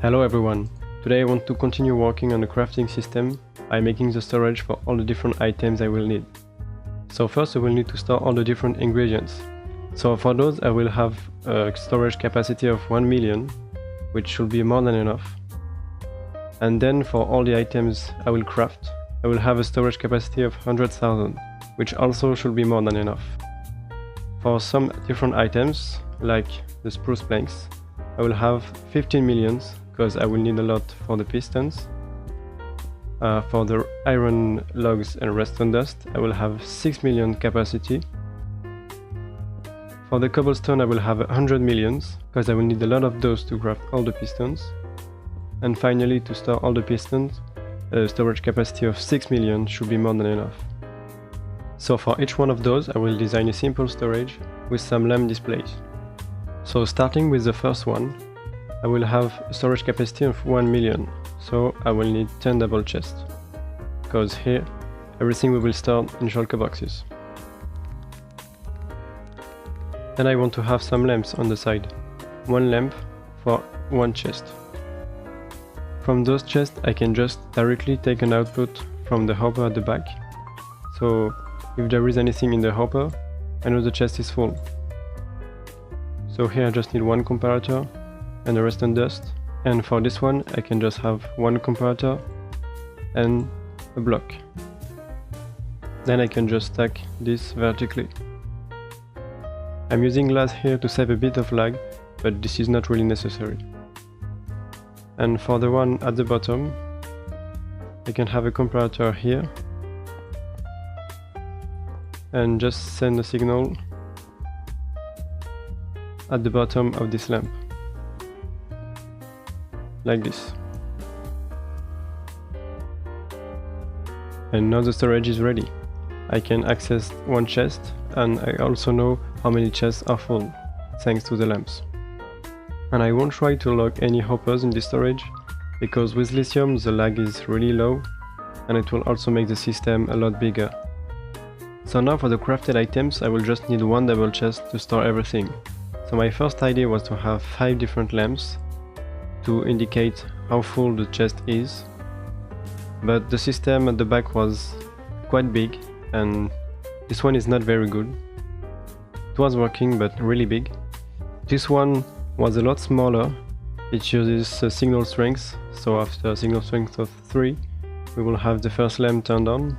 Hello everyone, today I want to continue working on the crafting system by making the storage for all the different items I will need. So first I will need to store all the different ingredients. So for those I will have a storage capacity of 1 million, which should be more than enough. And then for all the items I will craft, I will have a storage capacity of 100,000, which also should be more than enough. For some different items, like the spruce planks, I will have 15 millions, because I will need a lot for the pistons. For the iron logs and redstone dust, I will have 6 million capacity. For the cobblestone I will have 100 millions, because I will need a lot of those to craft all the pistons. And finally, to store all the pistons, a storage capacity of 6 million should be more than enough. So for each one of those I will design a simple storage with some lamp displays. So starting with the first one, I will have a storage capacity of 1 million, so I will need 10 double chests, because here everything we will store in shulker boxes. Then I want to have some lamps on the side, one lamp for one chest. From those chests I can just directly take an output from the hopper at the back, so if there is anything in the hopper, I know the chest is full. So here I just need one comparator and the redstone dust, and for this one I can just have one comparator and a block. Then I can just stack this vertically. I'm using glass here to save a bit of lag, but this is not really necessary. And for the one at the bottom, I can have a comparator here and just send a signal at the bottom of this lamp, like this. And now the storage is ready. I can access one chest, and I also know how many chests are full, thanks to the lamps. And I won't try to lock any hoppers in this storage, because with lithium the lag is really low, and it will also make the system a lot bigger. So now for the crafted items I will just need one double chest to store everything. So my first idea was to have 5 different lamps to indicate how full the chest is, but the system at the back was quite big and this one is not very good. It was working but really big. This one was a lot smaller. It uses signal strength, so after a signal strength of 3 we will have the first lamp turned on,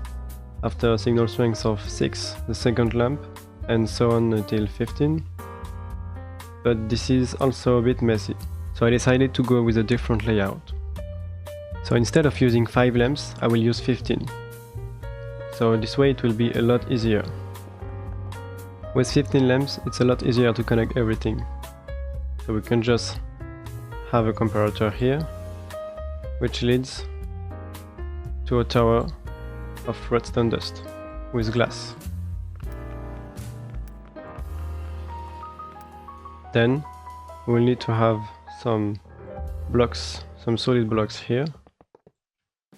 after a signal strength of 6 the second lamp, and so on until 15. But this is also a bit messy, so I decided to go with a different layout. So instead of using 5 lamps, I will use 15. So this way it will be a lot easier. With 15 lamps, it's a lot easier to connect everything. So we can just have a comparator here, which leads to a tower of redstone dust with glass. Then we will need to have some blocks, some solid blocks here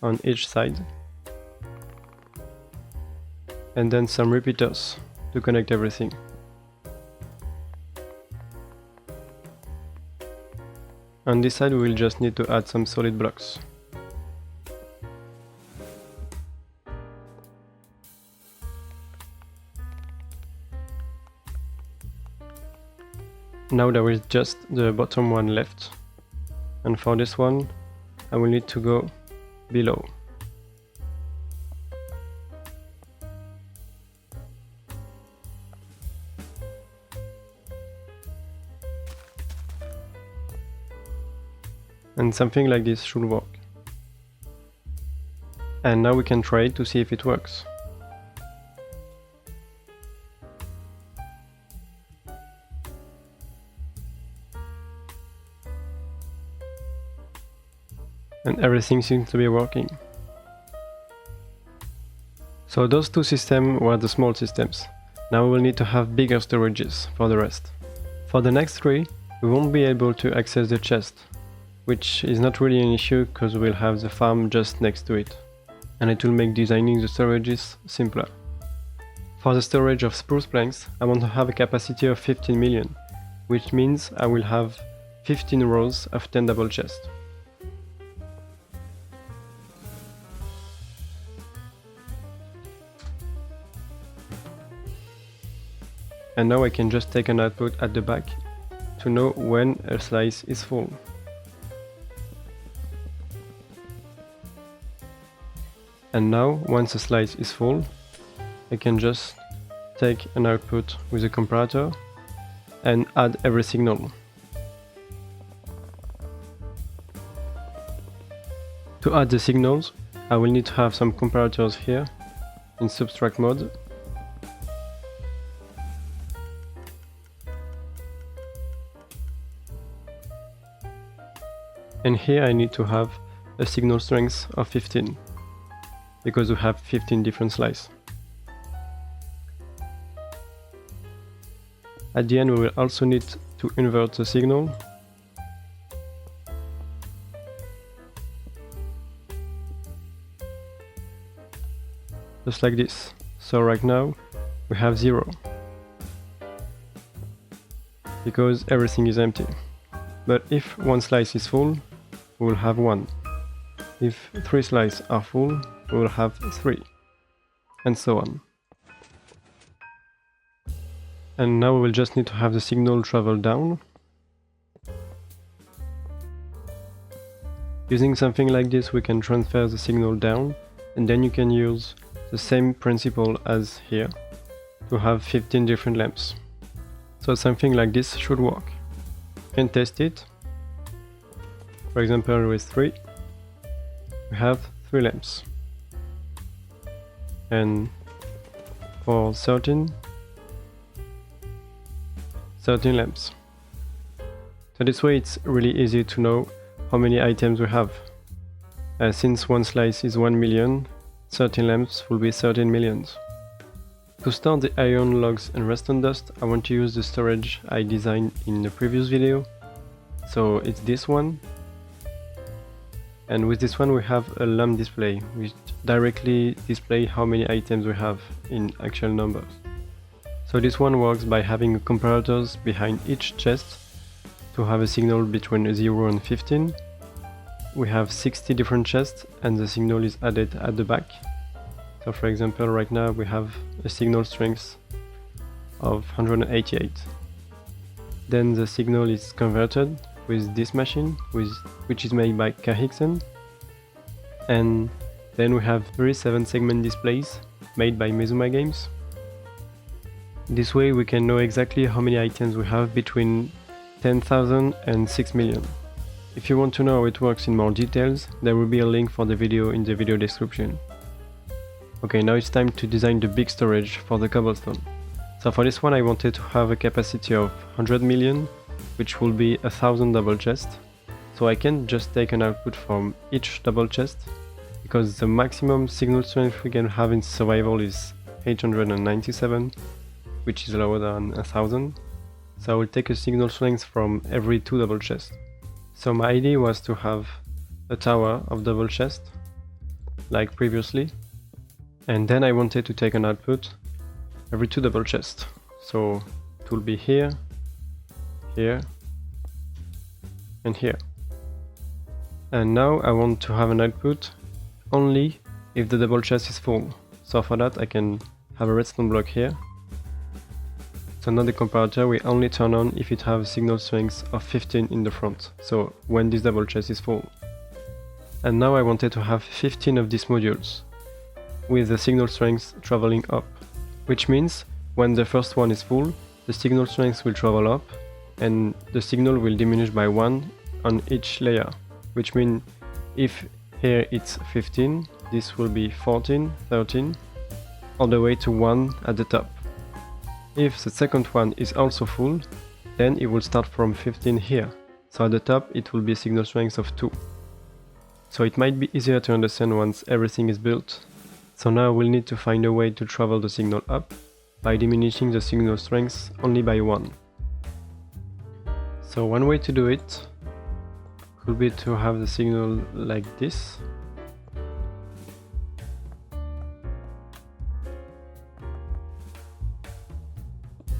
on each side, and then some repeaters to connect everything. On this side we will just need to add some solid blocks. Now there is just the bottom one left, and for this one I will need to go below. And something like this should work. And now we can try it to see if it works. And everything seems to be working. So those two systems were the small systems. Now we will need to have bigger storages for the rest. For the next 3, we won't be able to access the chest, which is not really an issue because we'll have the farm just next to it, and it will make designing the storages simpler. For the storage of spruce planks, I want to have a capacity of 15 million, which means I will have 15 rows of 10 double chests. And now I can just take an output at the back to know when a slice is full. And now, once a slice is full, I can just take an output with a comparator and add every signal. To add the signals, I will need to have some comparators here in subtract mode. And here I need to have a signal strength of 15, because we have 15 different slices. At the end we will also need to invert the signal. Just like this. So right now we have 0, because everything is empty. But if one slice is full, we will have 1. If 3 slices are full, we will have 3, and so on. And now we will just need to have the signal travel down. Using something like this, we can transfer the signal down, and then you can use the same principle as here to have 15 different lamps. So something like this should work. You can test it. For example, with 3, we have 3 lamps. And for 13 lamps. So this way it's really easy to know how many items we have. Since one slice is 1 million, 13 lamps will be 13 millions. To store the iron, logs and redstone dust, I want to use the storage I designed in the previous video. So it's this one. And with this one we have a lamp display, which directly displays how many items we have in actual numbers. So this one works by having comparators behind each chest to have a signal between 0 and 15. We have 60 different chests and the signal is added at the back. So for example, right now we have a signal strength of 188. Then the signal is converted with this machine, which is made by Kahixen. And then we have 3 7-segment displays made by Mezuma Games. This way we can know exactly how many items we have between 10,000 and 6 million. If you want to know how it works in more details, there will be a link for the video in the video description. Okay, now it's time to design the big storage for the cobblestone. So for this one I wanted to have a capacity of 100 million, which will be 1000 double chests. So I can just take an output from each double chest, because the maximum signal strength we can have in survival is 897, which is lower than 1000. So I will take a signal strength from every 2 double chests. So my idea was to have a tower of double chests, like previously, and then I wanted to take an output every 2 double chests. So it will be here, here, and here. And now I want to have an output only if the double chest is full. So for that I can have a redstone block here. So now the comparator will only turn on if it has a signal strength of 15 in the front, so when this double chest is full. And now I wanted to have 15 of these modules, with the signal strength traveling up, which means when the first one is full, the signal strength will travel up, and the signal will diminish by 1 on each layer, which means if here it's 15, this will be 14, 13, all the way to 1 at the top. If the second one is also full, then it will start from 15 here, so at the top it will be a signal strength of 2. So it might be easier to understand once everything is built. So now we'll need to find a way to travel the signal up by diminishing the signal strength only by 1. So one way to do it could be to have the signal like this.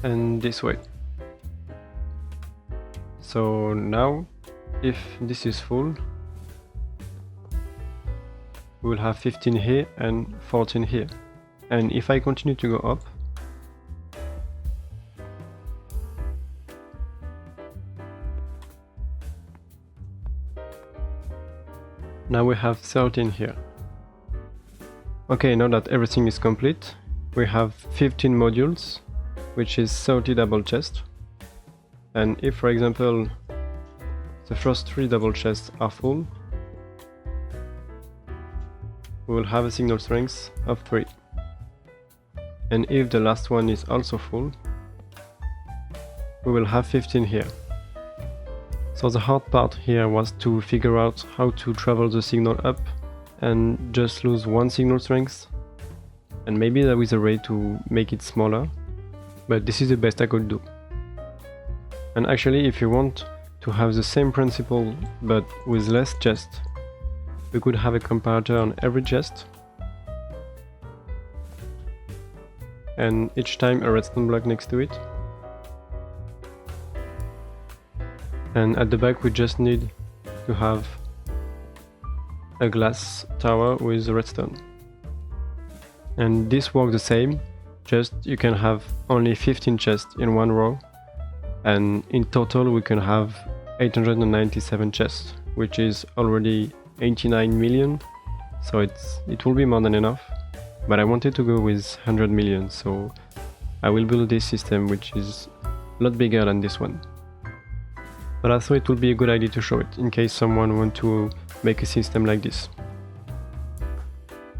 And this way. So now, if this is full, we will have 15 here and 14 here. And if I continue to go up, Now we have 13 here. Okay, now that everything is complete, we have 15 modules, which is 30 double chests. And if, for example, the first 3 double chests are full, we will have a signal strength of 3. And if the last one is also full, we will have 15 here. So the hard part here was to figure out how to travel the signal up and just lose 1 signal strength. And maybe there is a way to make it smaller, but this is the best I could do. And actually, if you want to have the same principle but with less chests, we could have a comparator on every chest, and each time a redstone block next to it. And at the back we just need to have a glass tower with redstone. And this works the same, just you can have only 15 chests in one row, and in total we can have 897 chests, which is already 89 million, so it will be more than enough. But I wanted to go with 100 million, so I will build this system which is a lot bigger than this one. But I thought it would be a good idea to show it, in case someone wants to make a system like this.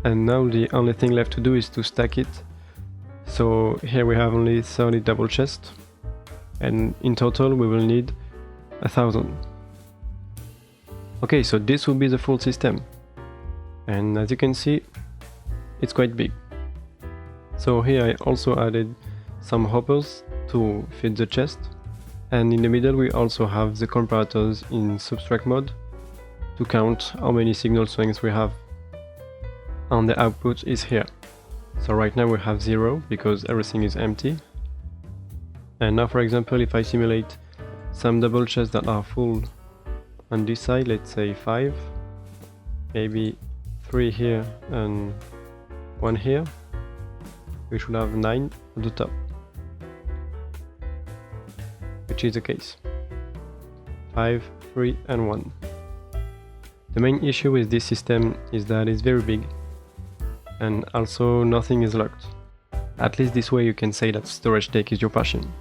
And now the only thing left to do is to stack it. So here we have only 30 double chests, and in total we will need 1000. Okay, so this will be the full system. And as you can see, it's quite big. So here I also added some hoppers to fit the chest. And in the middle we also have the comparators in subtract mode to count how many signal strengths we have. And the output is here. So right now we have 0 because everything is empty. And now, for example, if I simulate some double chests that are full on this side, let's say 5, maybe 3 here and 1 here, we should have 9 at the top, which is the case. 5, 3 and 1. The main issue with this system is that it's very big, and also nothing is locked. At least this way you can say that storage take is your passion.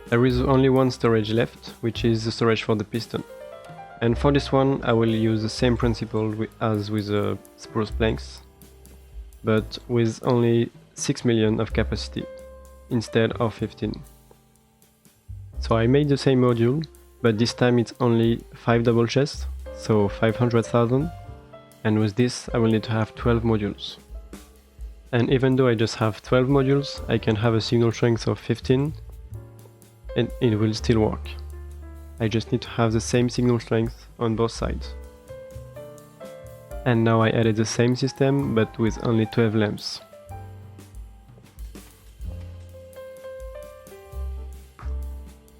There is only one storage left, which is the storage for the piston. And for this one I will use the same principle as with the spruce planks, but with only 6 million of capacity instead of 15. So I made the same module, but this time it's only 5 double chests, so 500,000, and with this I will need to have 12 modules. And even though I just have 12 modules, I can have a signal strength of 15 and it will still work. I just need to have the same signal strength on both sides. And now I added the same system but with only 12 lamps.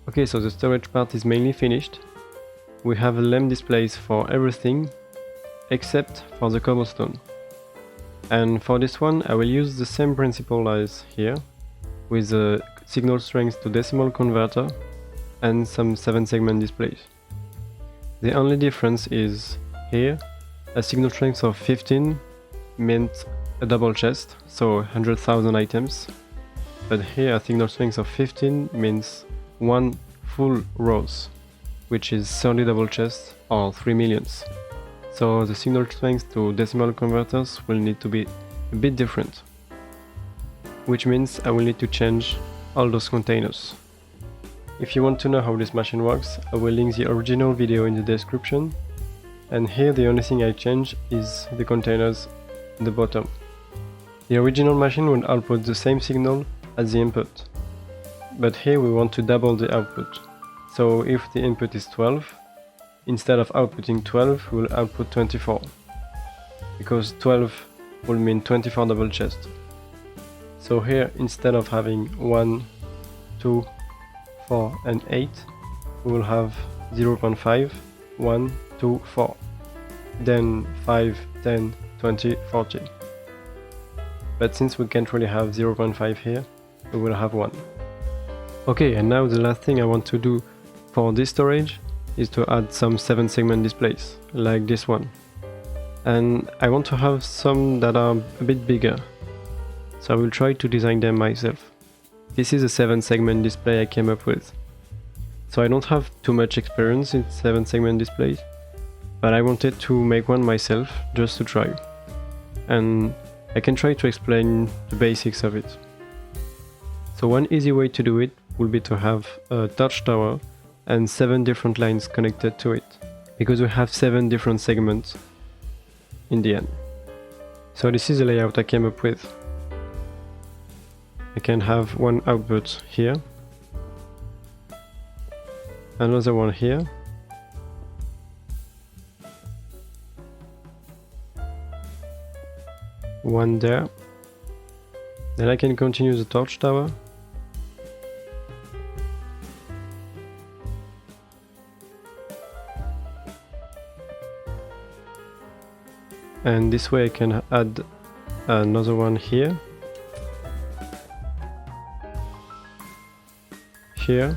Okay, so the storage part is mainly finished. We have a lamp displays for everything except for the cobblestone. And for this one I will use the same principle as here, with a signal strength to decimal converter and some 7-segment displays. The only difference is here a signal strength of 15 meant a double chest, so 100,000 items, but here a signal strength of 15 means 1 full rows, which is 30 double chests or 3 millions. So the signal strength to decimal converters will need to be a bit different, which means I will need to change all those containers. If you want to know how this machine works, I will link the original video in the description, and here the only thing I change is the containers in the bottom. The original machine will output the same signal as the input, but here we want to double the output. So if the input is 12, instead of outputting 12, we'll output 24, because 12 will mean 24 double chests. So here, instead of having 1, 2, 4 and 8, we will have 0.5, 1, 2, 4, then 5, 10, 20, 40. But since we can't really have 0.5 here, we will have 1. Okay, and now the last thing I want to do for this storage is to add some 7-segment displays, like this one. And I want to have some that are a bit bigger, so I will try to design them myself. This is a 7-segment display I came up with. So I don't have too much experience in 7-segment displays, but I wanted to make one myself just to try. And I can try to explain the basics of it. So one easy way to do it will be to have a torch tower and 7 different lines connected to it, because we have 7 different segments in the end. So this is the layout I came up with. I can have one output here, another one here, one there. Then I can continue the torch tower. And this way I can add another one here, here,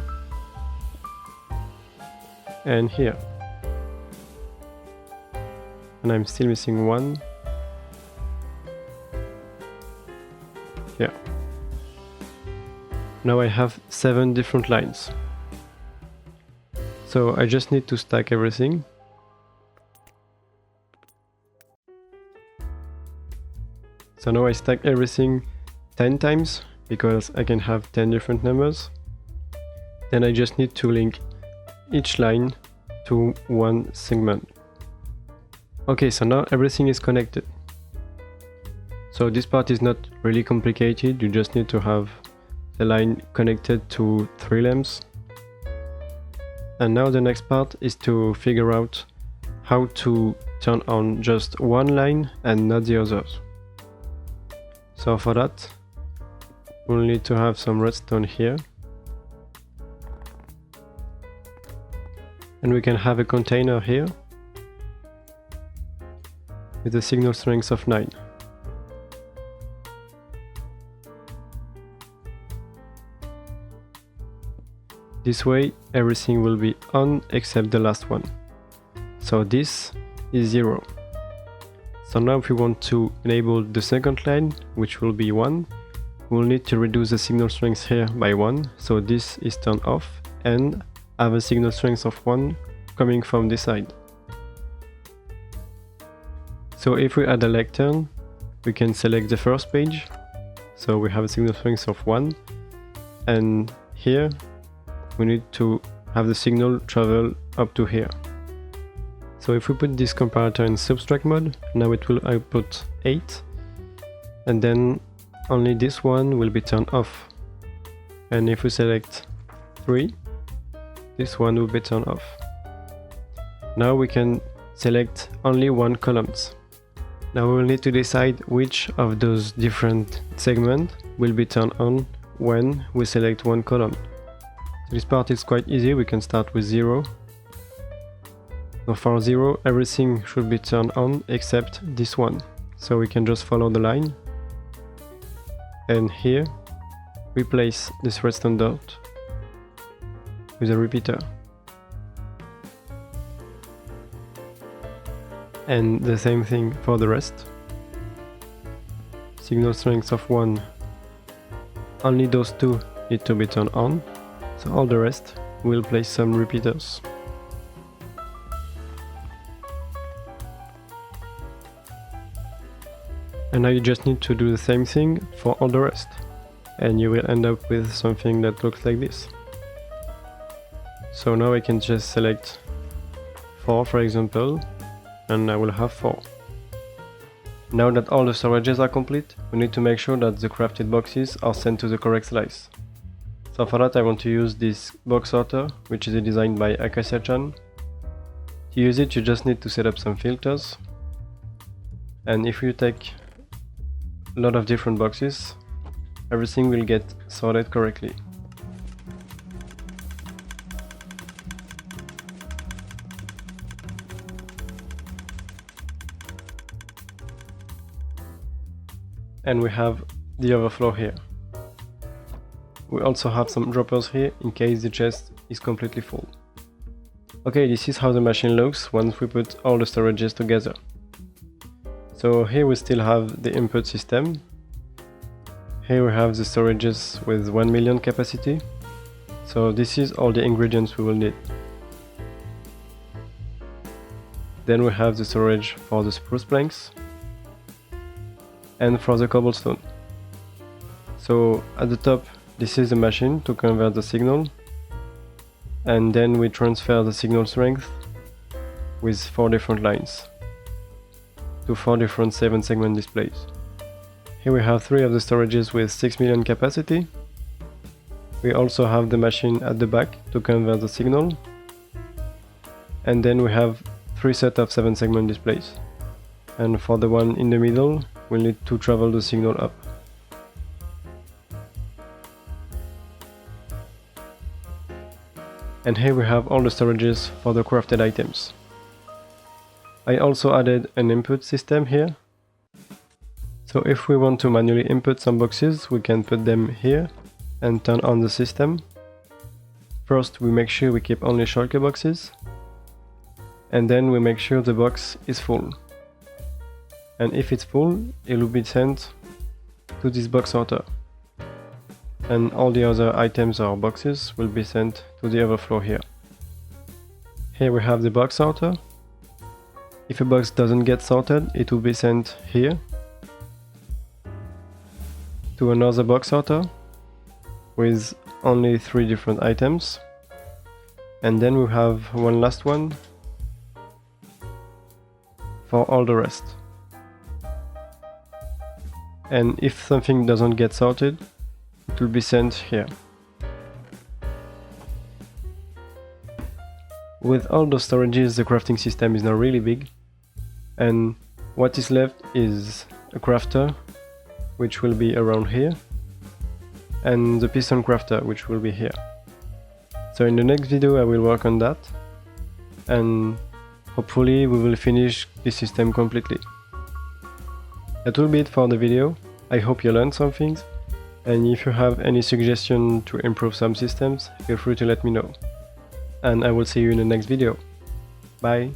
and here. And I'm still missing one. Here. Now I have 7 different lines. So I just need to stack everything. So now I stack everything 10 times, because I can have 10 different numbers. Then I just need to link each line to one segment. Okay, so now everything is connected. So this part is not really complicated, you just need to have the line connected to 3 lamps. And now the next part is to figure out how to turn on just one line and not the others. So for that, we'll need to have some redstone here. And we can have a container here with a signal strength of 9. This way everything will be on except the last one. So this is 0. So now if we want to enable the second line, which will be 1, we'll need to reduce the signal strength here by 1, so this is turned off, and have a signal strength of 1 coming from this side. So if we add a lectern, we can select the first page, so we have a signal strength of 1, and here we need to have the signal travel up to here. So if we put this comparator in subtract mode, now it will output 8, and then only this one will be turned off. And if we select 3, this one will be turned off. Now we can select only one columns. Now we will need to decide which of those different segments will be turned on when we select one column. So this part is quite easy, we can start with 0. So for 0, everything should be turned on except this one. So we can just follow the line. And here, replace this redstone dot with a repeater. And the same thing for the rest. Signal strength of 1. Only those 2 need to be turned on. So all the rest will place some repeaters. And now you just need to do the same thing for all the rest, and you will end up with something that looks like this. So now I can just select 4 for example, and I will have 4. Now that all the storages are complete, we need to make sure that the crafted boxes are sent to the correct slice. So for that I want to use this box sorter, which is designed by Acacia-chan. To use it you just need to set up some filters, and if you take a lot of different boxes, everything will get sorted correctly. And we have the overflow here. We also have some droppers here in case the chest is completely full. Okay, this is how the machine looks once we put all the storages together. So here we still have the input system. Here we have the storages with 1 million capacity. So this is all the ingredients we will need. Then we have the storage for the spruce planks and for the cobblestone. So at the top, this is the machine to convert the signal, and then we transfer the signal strength with 4 different lines to 4 different 7-segment displays. Here we have 3 of the storages with 6 million capacity. We also have the machine at the back to convert the signal, and then we have 3 sets of 7-segment displays, and for the one in the middle we'll need to travel the signal up. And here we have all the storages for the crafted items. I also added an input system here. So if we want to manually input some boxes, we can put them here and turn on the system. First we make sure we keep only shulker boxes, and then we make sure the box is full. And if it's full, it will be sent to this box sorter. And all the other items or boxes will be sent to the overflow here. Here we have the box sorter. If a box doesn't get sorted, it will be sent here to another box sorter with only 3 different items. And then we have one last one for all the rest. And if something doesn't get sorted, it will be sent here. With all the storages, the crafting system is now really big, and what is left is a crafter, which will be around here, and the piston crafter, which will be here. So in the next video I will work on that, and hopefully we will finish this system completely. That will be it for the video. I hope you learned some things, and if you have any suggestion to improve some systems, feel free to let me know. And I will see you in the next video. Bye!